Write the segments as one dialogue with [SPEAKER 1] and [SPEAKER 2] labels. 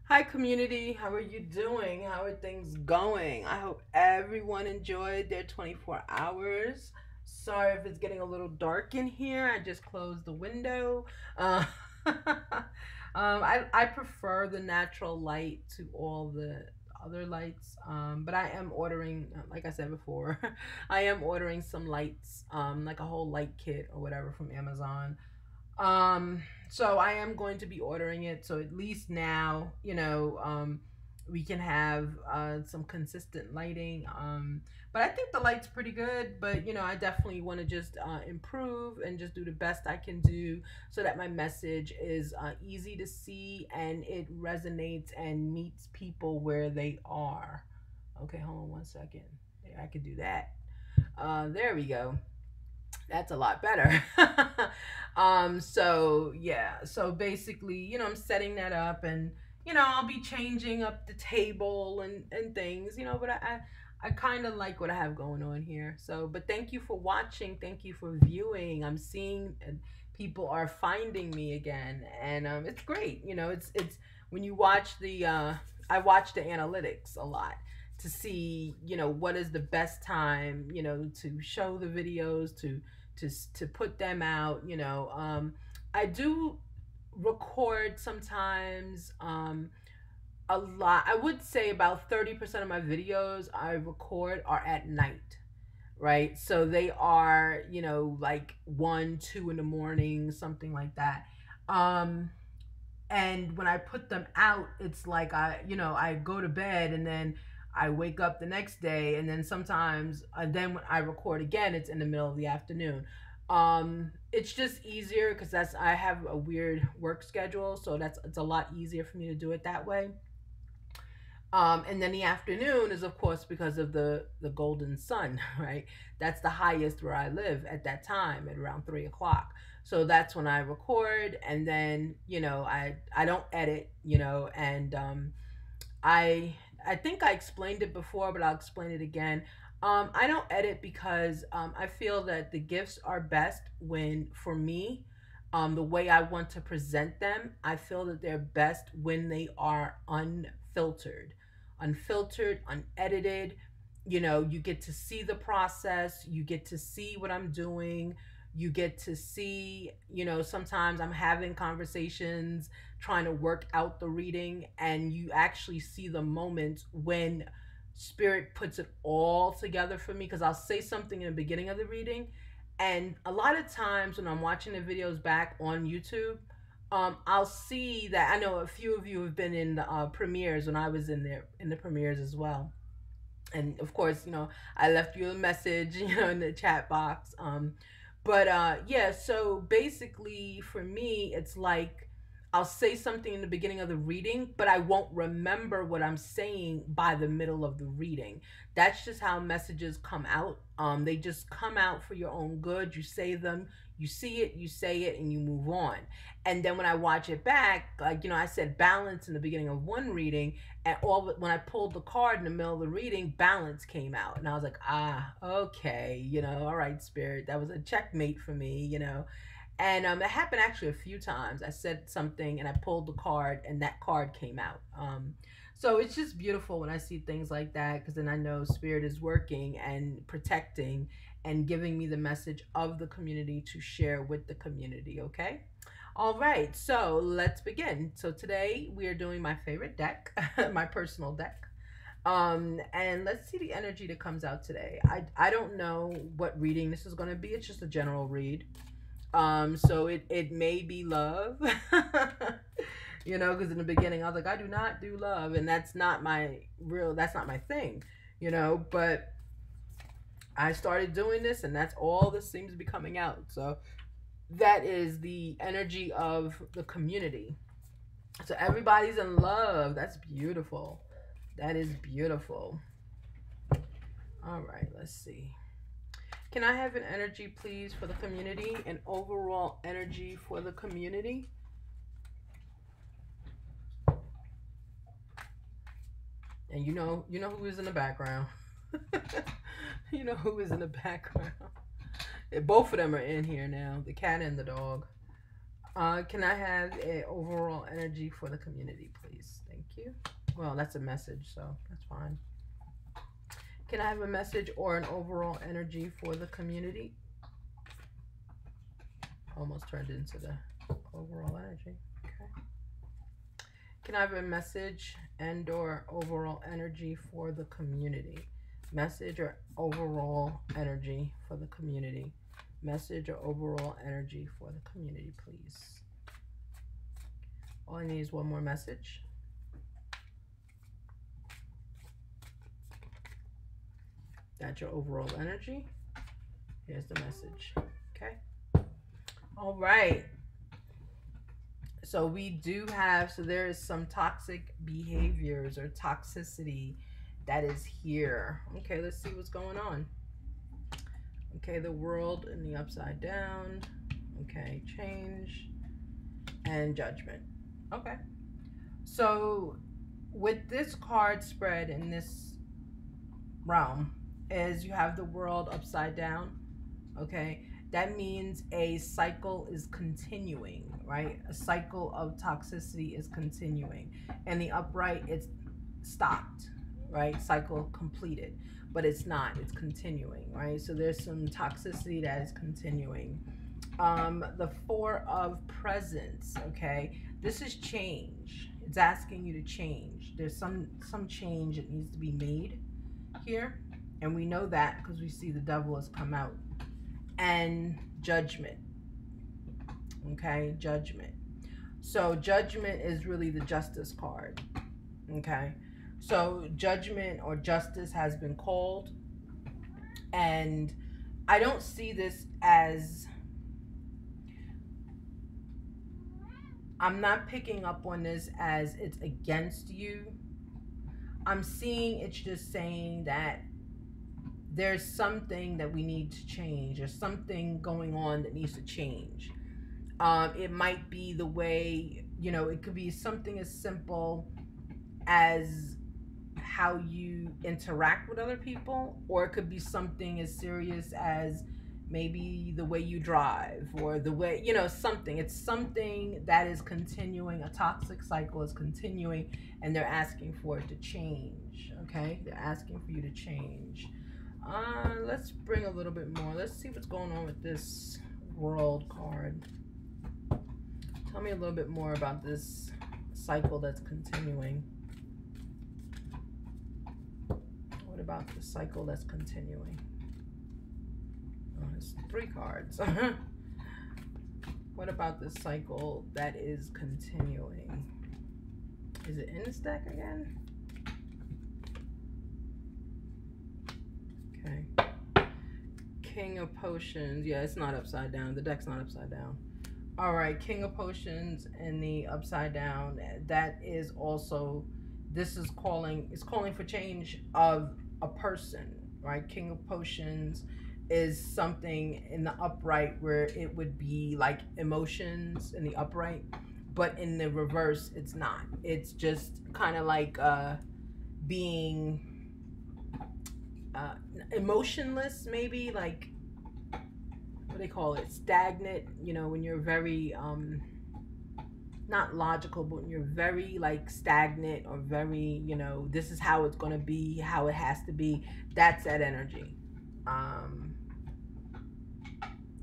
[SPEAKER 1] Hi, community. How are you doing? How are things going? I hope everyone enjoyed their 24 hours. Sorry if it's getting a little dark in here. I just closed the window. I prefer the natural light to all the other lights. But I am ordering, like I said before, I am ordering some lights, like a whole light kit or whatever from Amazon. Um, so I am going to be ordering it. So at least now, we can have some consistent lighting. But I think the light's pretty good. But I definitely want to just improve and just do the best I can do so that my message is easy to see and it resonates and meets people where they are. Okay, hold on one second. Yeah, I could do that. There we go. That's a lot better. So yeah, so basically, I'm setting that up, and I'll be changing up the table and things, but I kind of like what I have going on here. So, but thank you for watching, thank you for viewing. I'm seeing people are finding me again, and it's great. It's when you watch the I watch the analytics a lot to see, what is the best time, to show the videos, to put them out. I do record sometimes. A lot. I would say about 30% of my videos I record are at night, right? So they are, like 1, 2 in the morning, something like that. Um, and when I put them out, it's like I go to bed and then I wake up the next day, and then sometimes, then when I record again, it's in the middle of the afternoon. It's just easier because that's I have a weird work schedule, so it's a lot easier for me to do it that way. And then the afternoon is, of course, because of the golden sun, right? That's the highest where I live at that time at around 3 o'clock. So that's when I record, and then I don't edit, and I I think I explained it before, but I'll explain it again. I don't edit because I feel that the gifts are best when, for me, the way I want to present them, I feel that they're best when they are unfiltered, unedited. You get to see the process, you get to see what I'm doing, you get to see, sometimes I'm having conversations trying to work out the reading, and you actually see the moments when spirit puts it all together for me, because I'll say something in the beginning of the reading, and a lot of times when I'm watching the videos back on YouTube, I'll see that I know a few of you have been in the premieres when I was in there in the premieres as well. And of course, I left you a message, in the chat box. But yeah, so basically for me, it's like I'll say something in the beginning of the reading, but I won't remember what I'm saying by the middle of the reading. That's just how messages come out. They just come out for your own good. You say them, you see it, you say it, and you move on. And then when I watch it back, like, I said balance in the beginning of one reading, and when I pulled the card in the middle of the reading, balance came out, and I was like, okay, all right, spirit, that was a checkmate for me, and it happened actually a few times. I said something and I pulled the card, and that card came out. So it's just beautiful when I see things like that, because then I know spirit is working and protecting and giving me the message of the community to share with the community. Okay. All right, so let's begin. So today we are doing my favorite deck, my personal deck. And let's see the energy that comes out today. I don't know what reading this is going to be. It's just a general read. So it may be love. Because in the beginning I was like, I do not do love, and that's not my thing, but I started doing this, and that's all this seems to be coming out. So that is the energy of the community. So everybody's in love. That's beautiful. That is beautiful. All right, let's see. Can I have an energy, please, for the community? An overall energy for the community? And who is in the background. You know who is in the background. Both of them are in here now, the cat and the dog. Can I have a overall energy for the community, please? Thank you. Well, that's a message, so that's fine. Can I have a message or an overall energy for the community? Almost turned into the overall energy. Okay. Can I have a message and or overall energy for the community? Message or overall energy for the community? Message or overall energy for the community, please. All I need is one more message. That's your overall energy. Here's the message. Okay. All right. So we do have, so there is some toxic behaviors or toxicity that is here. Okay, let's see what's going on. Okay, the world in the upside down. Okay, change and judgment. Okay. So with this card spread in this realm is you have the world upside down. Okay, that means a cycle is continuing, right? A cycle of toxicity is continuing. And the upright, it's stopped, right? Cycle completed, but it's not, it's continuing, right? So there's some toxicity that is continuing. The Four of Presents, okay? This is change. It's asking you to change. There's some change that needs to be made here. And we know that because we see the devil has come out. And judgment. Okay, judgment. So judgment is really the justice card. Okay, so judgment or justice has been called, and I don't see this as, I'm not picking up on this as it's against you. I'm seeing it's just saying that there's something that we need to change. There's something going on that needs to change. It might be the way, it could be something as simple as how you interact with other people, or it could be something as serious as maybe the way you drive, or the way, something. It's something that is continuing. A toxic cycle is continuing, and they're asking for it to change. Okay, they're asking for you to change. Let's bring a little bit more. Let's see what's going on with this world card. Tell me a little bit more about this cycle that's continuing. What about the cycle that's continuing? Oh, it's 3 cards. What about the cycle that is continuing? Is it in this deck again? Okay. King of Potions. Yeah, it's not upside down. The deck's not upside down. All right, King of Potions and the upside down. That is also, this is calling, it's calling for change of a person, right? King of Potions is something in the upright where it would be like emotions in the upright, but in the reverse, it's not. It's just kind of like being emotionless, maybe, like, what do they call it, stagnant, when you're very not logical, but when you're very like stagnant, or very, this is how it's going to be, how it has to be. That's that energy.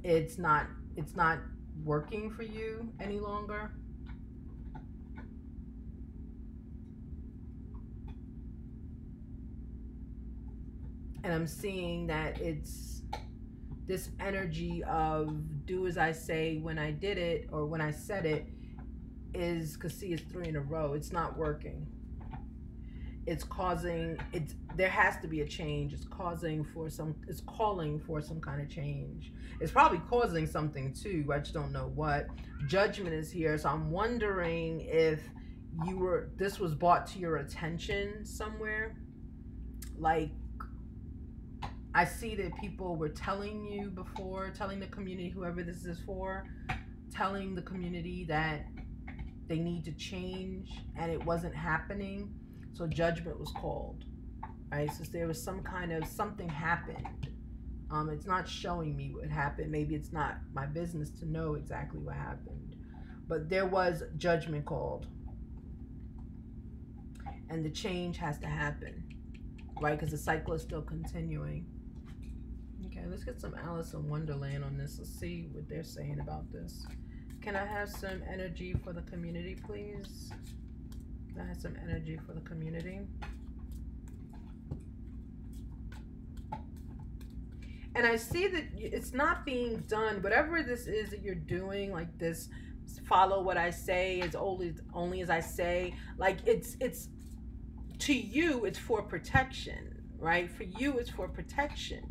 [SPEAKER 1] It's not working for you any longer. And I'm seeing that it's this energy of do as I say when I did it, or when I said it, is, because see, it's 3 in a row. It's not working. It's causing, there has to be a change. It's calling for some kind of change. It's probably causing something too. I just don't know what. Judgment is here. So I'm wondering if this was brought to your attention somewhere. Like, I see that people were telling you before, telling the community, whoever this is for, telling the community that they need to change, and it wasn't happening. So judgment was called, right? So there was something happened. It's not showing me what happened. Maybe it's not my business to know exactly what happened. But there was judgment called, and the change has to happen, right? Because the cycle is still continuing. Okay, let's get some Alice in Wonderland on this. Let's see what they're saying about this. Can I have some energy for the community, please? Can I have some energy for the community? And I see that it's not being done. Whatever this is that you're doing, like this, follow what I say as only as I say. Like it's to you, it's for protection, right? For you, it's for protection.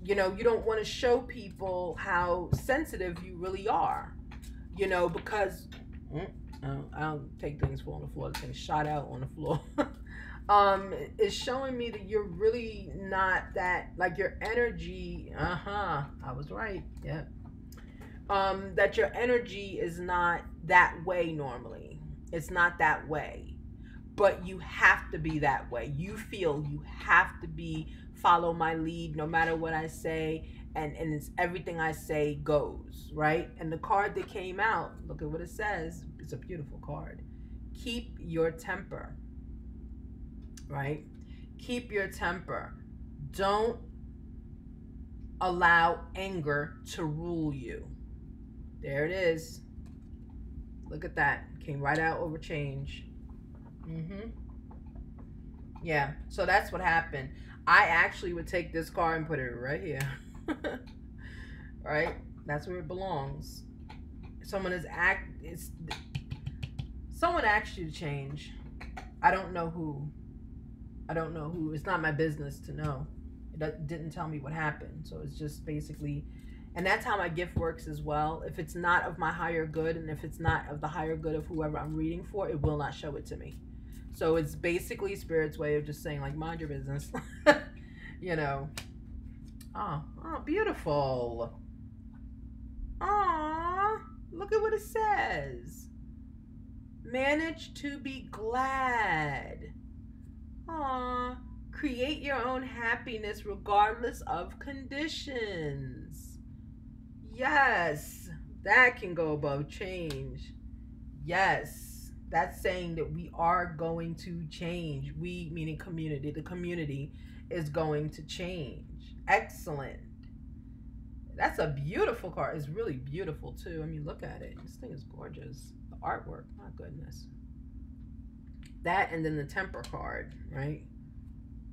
[SPEAKER 1] You know, you don't want to show people how sensitive you really are. You know, because I don't take things fall on the floor. Things shot out on the floor. It's showing me that you're really not that, like, your energy. I was right. Yeah. That your energy is not that way normally. It's not that way, but you have to be that way. You feel you have to be, follow my lead no matter what I say, and it's everything I say goes, right? And the card that came out, look at what it says. It's a beautiful card. Keep your temper, right? Keep your temper. Don't allow anger to rule you. There it is. Look at that. Came right out over change. Yeah, so that's what happened. I actually would take this card and put it right here. Right? That's where it belongs. Someone asked you to change. I don't know who. It's not my business to know. It didn't tell me what happened. So it's just basically, and that's how my gift works as well. If it's not of my higher good, and if it's not of the higher good of whoever I'm reading for, it will not show it to me. So it's basically Spirit's way of just saying, like, mind your business. You know. Oh, beautiful. Aw, look at what it says. Manage to be glad. Aw, create your own happiness regardless of conditions. Yes, that can go above change. Yes, that's saying that we are going to change. We, meaning community, the community is going to change. Excellent. That's a beautiful card. It's really beautiful too. I mean, look at it. This thing is gorgeous. The artwork, my goodness. That, and then the temper card, right?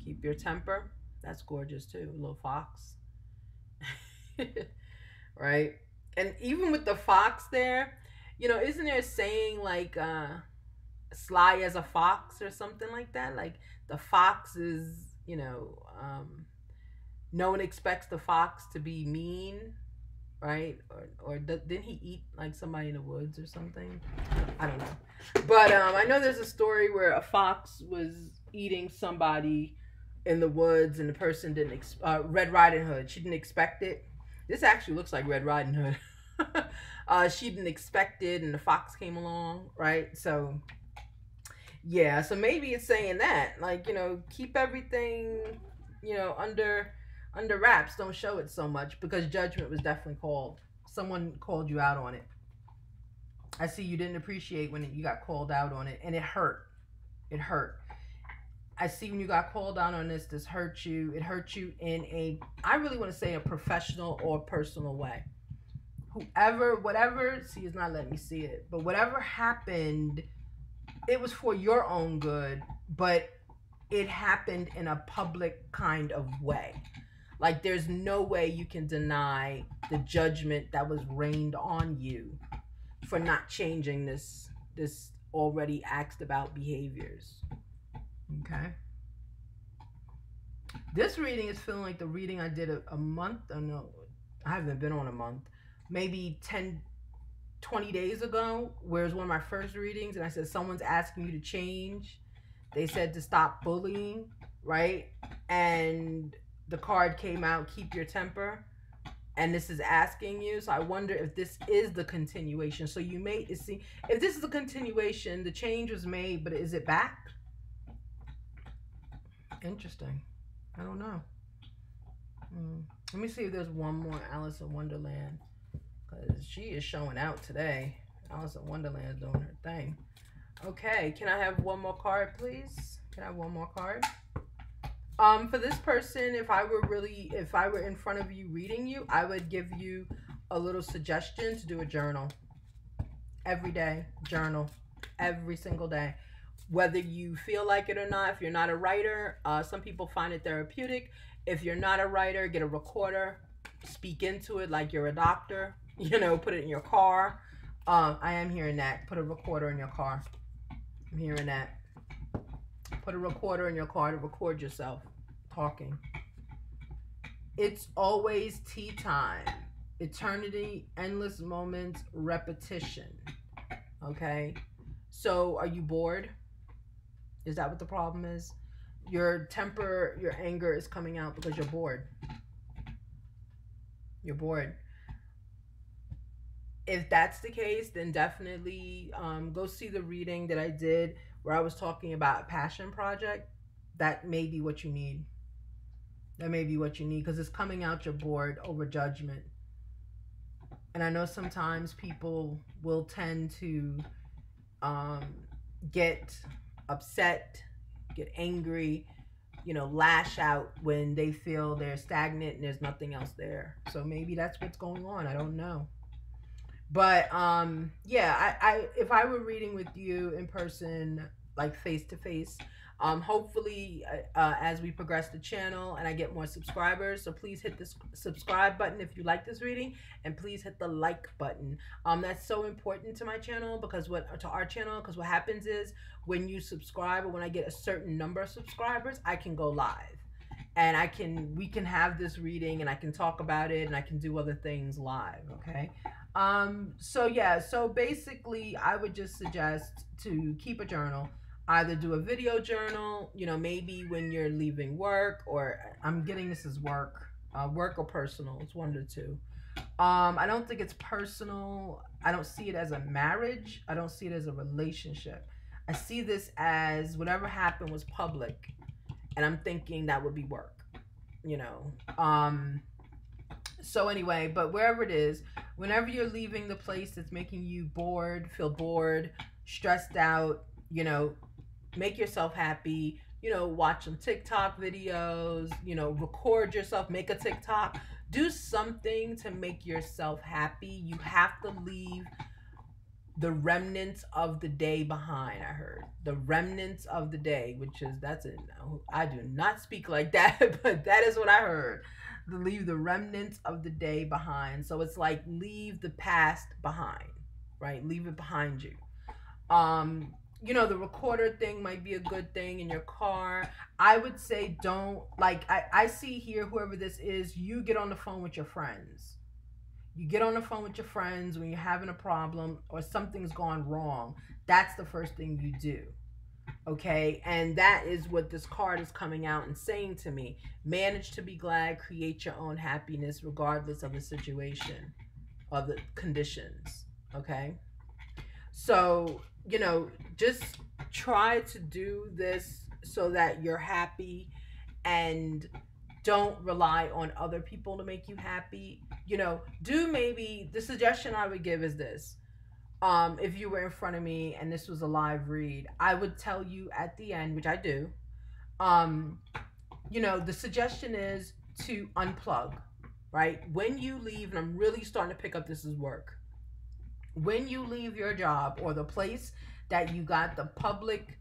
[SPEAKER 1] Keep your temper. That's gorgeous too. A little fox. Right? And even with the fox there, you know, isn't there a saying like sly as a fox or something like that? Like the fox is, you know, no one expects the fox to be mean, right? Or didn't he eat like somebody in the woods or something? I don't know. But I know there's a story where a fox was eating somebody in the woods, and the person didn't Red Riding Hood. She didn't expect it. This actually looks like Red Riding Hood. She didn't expect it, and the fox came along, right? So yeah, so maybe it's saying that, like, you know, keep everything, you know, under wraps. Don't show it so much, because judgment was definitely called. Someone called you out on it. I see you didn't appreciate when you got called out on it, and it hurt. It hurt. I see when you got called out on this, this hurt you. It hurt you in a, I really want to say, a professional or personal way. Whoever, whatever, see, it's not letting me see it, but whatever happened, it was for your own good, but it happened in a public kind of way. Like, there's no way you can deny the judgment that was rained on you for not changing this already asked about behaviors. Okay. This reading is feeling like the reading I did a month. Oh no, I haven't been on a month. Maybe 10, 20 days ago, where it was one of my first readings, and I said, someone's asking you to change. They said to stop bullying, right? And the card came out, keep your temper. And this is asking you. So I wonder if this is the continuation. So you may see, if this is the continuation, the change was made, but is it back? Interesting. I don't know. Let me see if there's one more Alice in Wonderland, because she is showing out today. Alice in Wonderland is doing her thing. Okay, can I have one more card, please? Can I have one more card? For this person, if I were in front of you reading you, I would give you a little suggestion to do a journal. Every day, journal. Every single day. Whether you feel like it or not, if you're not a writer, some people find it therapeutic. If you're not a writer, get a recorder, speak into it like you're a doctor, put it in your car. I am hearing that. Put a recorder in your car. I'm hearing that. Put a recorder in your car to record yourself talking. It's always tea time. Eternity, endless moments, repetition. Okay? So, are you bored? Is that what the problem is? Your temper, your anger is coming out because you're bored. You're bored. If that's the case, then definitely go see the reading that I did where I was talking about a passion project. That may be what you need. That may be what you need because it's coming out you're bored over judgment. And I know sometimes people will tend to get upset, get angry, lash out when they feel they're stagnant and there's nothing else there. So maybe that's what's going on. I don't know. But yeah, I if I were reading with you in person, like face to face, hopefully as we progress the channel and I get more subscribers, so please hit the subscribe button if you like this reading, and please hit the like button. That's so important to my channel because what happens is when you subscribe or when I get a certain number of subscribers, I can go live. And we can have this reading and I can talk about it and I can do other things live, okay? So yeah, so basically I would just suggest to keep a journal. Either do a video journal, maybe when you're leaving work, or I'm getting this as work or personal. It's one of the two. I don't think it's personal. I don't see it as a marriage. I don't see it as a relationship. I see this as whatever happened was public. And I'm thinking that would be work, So anyway, but wherever it is, whenever you're leaving the place that's making you feel bored, stressed out, make yourself happy, watch some TikTok videos, record yourself, make a TikTok, do something to make yourself happy. You have to leave the remnants of the day behind. I heard the remnants of the day, I do not speak like that, but that is what I heard. Leave the remnants of the day behind. So it's like leave the past behind, right? Leave it behind you. The recorder thing might be a good thing in your car. I would say don't, I see here, whoever this is, you get on the phone with your friends. You get on the phone with your friends when you're having a problem or something's gone wrong. That's the first thing you do. Okay? And that is what this card is coming out and saying to me. Manage to be glad, create your own happiness regardless of the situation or the conditions. Okay? So, just try to do this so that you're happy and don't rely on other people to make you happy. Maybe the suggestion I would give is this. If you were in front of me and this was a live read, I would tell you at the end, which I do, the suggestion is to unplug, right? When you leave, and I'm really starting to pick up this as work. When you leave your job or the place that you got the public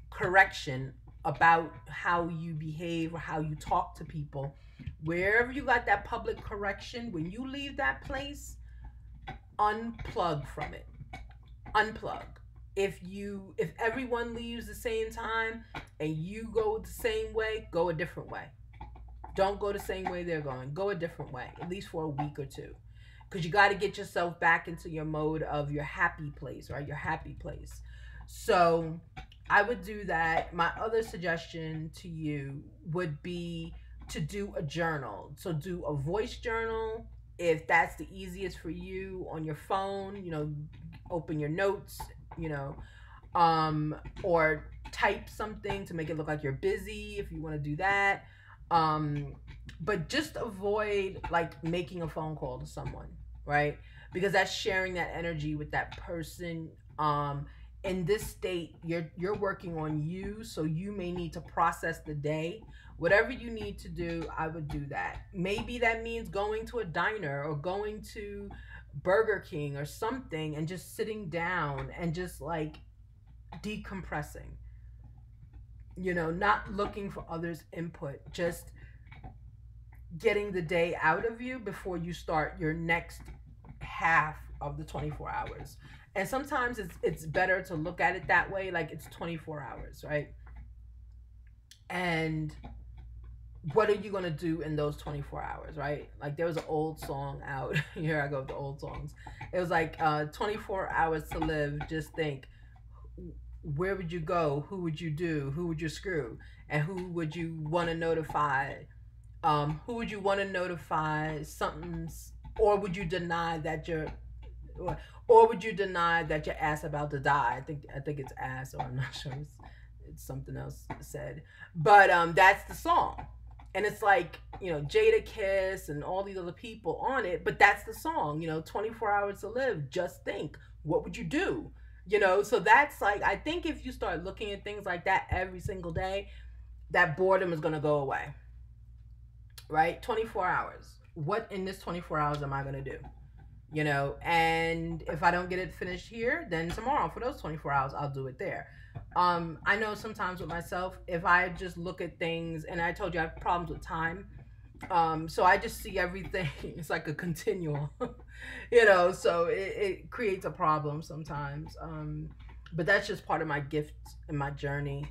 [SPEAKER 1] correction about how you behave or how you talk to people, wherever you got that public correction, when you leave that place, unplug from it. Unplug. If everyone leaves the same time and you go the same way, go a different way. Don't go the same way they're going. Go a different way, at least for a week or two. Because you got to get yourself back into your mode of your happy place, right? Your happy place. So I would do that. My other suggestion to you would be to do a journal. So do a voice journal if that's the easiest for you on your phone. Open your notes, or type something to make it look like you're busy if you want to do that. But just avoid making a phone call to someone, right? because that's sharing that energy with that person. In this state, you're working on you, so you may need to process the day. Whatever you need to do, I would do that. Maybe that means going to a diner or going to Burger King or something and just sitting down and just like decompressing, not looking for others' input, just getting the day out of you before you start your next half of the 24 hours. And sometimes it's better to look at it that way, like it's 24 hours, right? And what are you going to do in those 24 hours, right? Like there was an old song out. Here I go with the old songs. It was like 24 hours to live. Just think, where would you go? Who would you do? Who would you screw? And who would you want to notify? Who would you want to notify something's, or would you deny that you're, or would you deny that your ass about to die? I think it's ass, or I'm not sure. It's something else said, but that's the song, and it's like Jada Kiss and all these other people on it, but that's the song. 24 hours to live. Just think, what would you do? So that's like, I think if you start looking at things like that every single day, that boredom is gonna go away, right? 24 hours. What in this 24 hours am I going to do? And if I don't get it finished here, then tomorrow for those 24 hours, I'll do it there. I know sometimes with myself, if I just look at things, and I told you I have problems with time. So I just see everything. It's like a continual, so it creates a problem sometimes. But that's just part of my gift and my journey.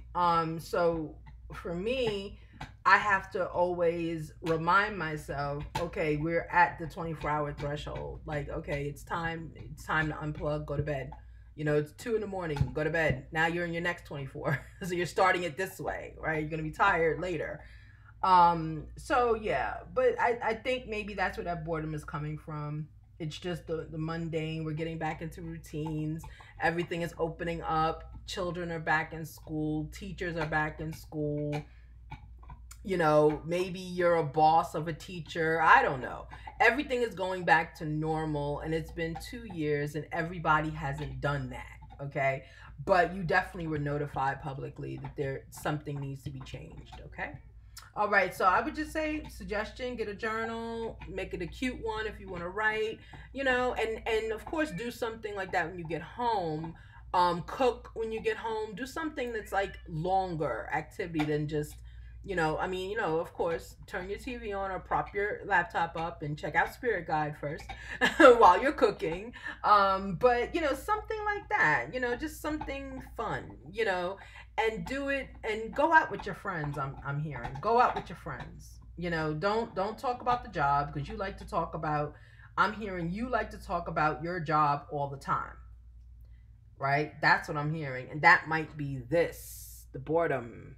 [SPEAKER 1] So for me, I have to always remind myself, okay, we're at the 24-hour threshold. Like, okay, it's time to unplug, go to bed. It's 2 in the morning, go to bed. Now you're in your next 24. So you're starting it this way, right? You're gonna be tired later. So yeah, but I think maybe that's where that boredom is coming from. It's just the mundane. We're getting back into routines. Everything is opening up. Children are back in school. Teachers are back in school. Maybe you're a boss of a teacher. I don't know. Everything is going back to normal, and it's been 2 years, and everybody hasn't done that. Okay. But you definitely were notified publicly that something needs to be changed. Okay. All right. So I would just say, suggestion, get a journal, make it a cute one if you want to write, and of course do something like that when you get home. Cook when you get home. Do something that's like longer activity than just of course, turn your TV on or prop your laptop up and check out Spirit Guide first while you're cooking. But, something like that, just something fun, and do it and go out with your friends. I'm hearing, go out with your friends, don't talk about the job, because you like to talk about, I'm hearing you like to talk about your job all the time, right? That's what I'm hearing. And that might be the boredom.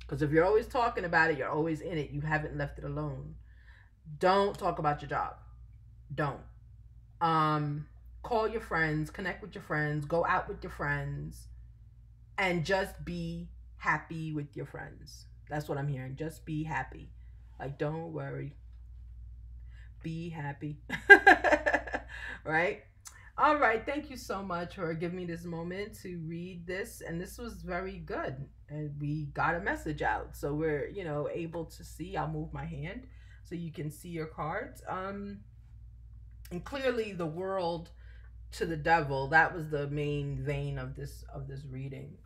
[SPEAKER 1] Because if you're always talking about it, you're always in it. You haven't left it alone. Don't talk about your job. Don't. Call your friends, connect with your friends, go out with your friends, and just be happy with your friends. That's what I'm hearing. Just be happy. Like, don't worry. Be happy. Right? All right. Thank you so much for giving me this moment to read this. And this was very good. And we got a message out. So we're, able to see. I'll move my hand so you can see your cards. And clearly the world to the devil, that was the main vein of this reading.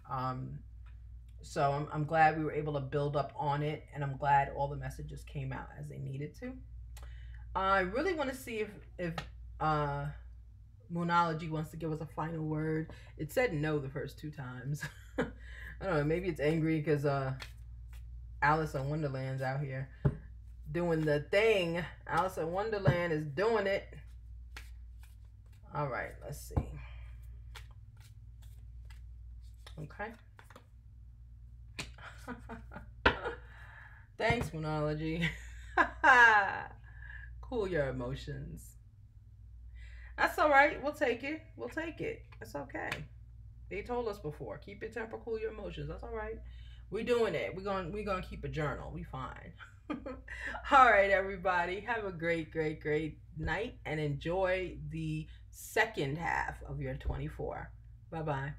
[SPEAKER 1] So I'm glad we were able to build up on it, and I'm glad all the messages came out as they needed to. I really want to see if Moonology wants to give us a final word. It said no the first 2 times. I don't know, maybe it's angry because Alice in Wonderland's out here doing the thing. Alice in Wonderland is doing it. All right, let's see. Okay. Thanks, Moonology. Cool your emotions. That's all right. We'll take it. It's okay. They told us before. Keep your temper, cool your emotions. That's all right. We're doing it. We're gonna keep a journal. We fine. All right, everybody. Have a great, great, great night and enjoy the second half of your 24. Bye bye.